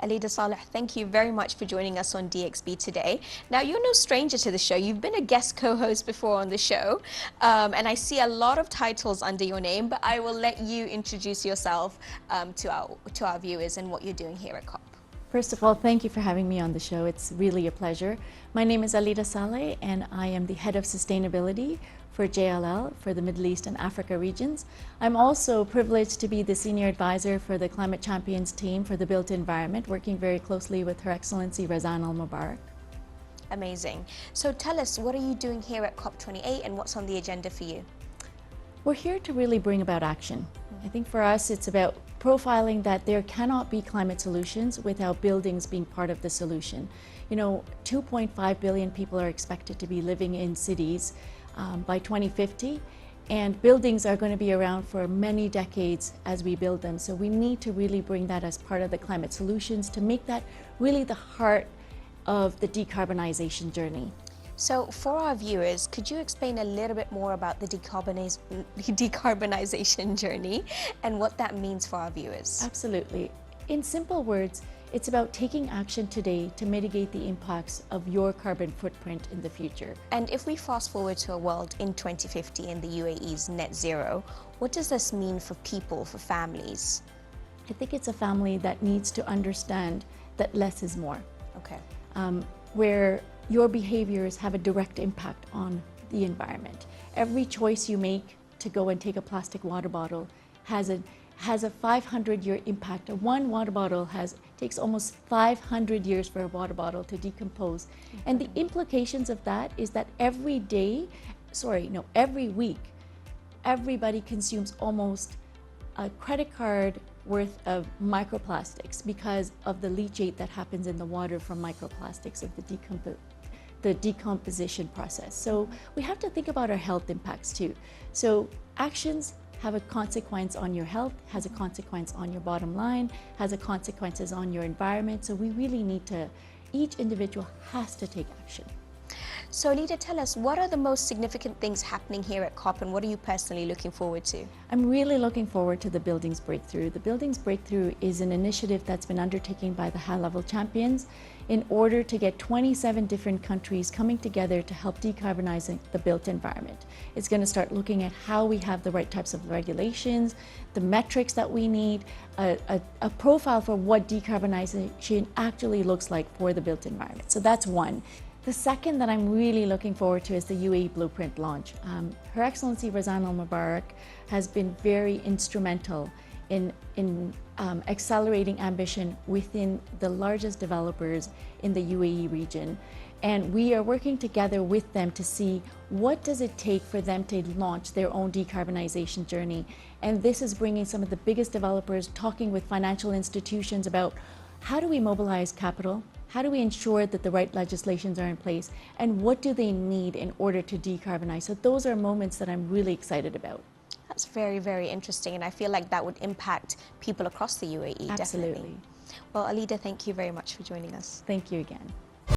Alida Saleh, thank you very much for joining us on DXB today. Now, you're no stranger to the show. You've been a guest co-host before on the show, and I see a lot of titles under your name, but I will let you introduce yourself to our viewers and what you're doing here at COP. First of all, thank you for having me on the show. It's really a pleasure. My name is Alida Saleh, and I am the Head of Sustainability for JLL for the Middle East and Africa regions. I'm also privileged to be the Senior Advisor for the Climate Champions team for the built environment, working very closely with Her Excellency Razan Al Mubarak. Amazing. So tell us, what are you doing here at COP28 and what's on the agenda for you? We're here to really bring about action. I think for us it's about profiling that there cannot be climate solutions without buildings being part of the solution. You know, 2.5 billion people are expected to be living in cities by 2050, and buildings are going to be around for many decades as we build them. So we need to really bring that as part of the climate solutions to make that really the heart of the decarbonization journey. So for our viewers, could you explain a little bit more about the decarbonization journey and what that means for our viewers? Absolutely. In simple words, it's about taking action today to mitigate the impacts of your carbon footprint in the future. And if we fast forward to a world in 2050 in the UAE's net zero, what does this mean for people, for families? I think it's a family that needs to understand that less is more. Okay. Where your behaviors have a direct impact on the environment. Every choice you make to go and take a plastic water bottle has a 500-year impact. One water bottle takes almost 500 years for a water bottle to decompose. And the implications of that is that every week, everybody consumes almost a credit card worth of microplastics because of the leachate that happens in the water from microplastics of the decomposition process. So we have to think about our health impacts too. So actions have a consequence on your health, has a consequence on your bottom line, has a consequences on your environment. So we really need to, each individual has to take action. So Alida, tell us, what are the most significant things happening here at COP and what are you personally looking forward to? I'm really looking forward to the Buildings Breakthrough. The Buildings Breakthrough is an initiative that's been undertaken by the high-level champions in order to get 27 different countries coming together to help decarbonize the built environment. It's going to start looking at how we have the right types of regulations, the metrics that we need, a profile for what decarbonization actually looks like for the built environment. So that's one. The second that I'm really looking forward to is the UAE Blueprint launch. Her Excellency Razan Al Mubarak has been very instrumental in accelerating ambition within the largest developers in the UAE region. And we are working together with them to see what does it take for them to launch their own decarbonization journey. And this is bringing some of the biggest developers talking with financial institutions about how do we mobilize capital? How do we ensure that the right legislations are in place? And what do they need in order to decarbonize? So those are moments that I'm really excited about. That's very, very interesting. And I feel like that would impact people across the UAE, Absolutely. definitely. Well, Alida, thank you very much for joining us. Thank you again.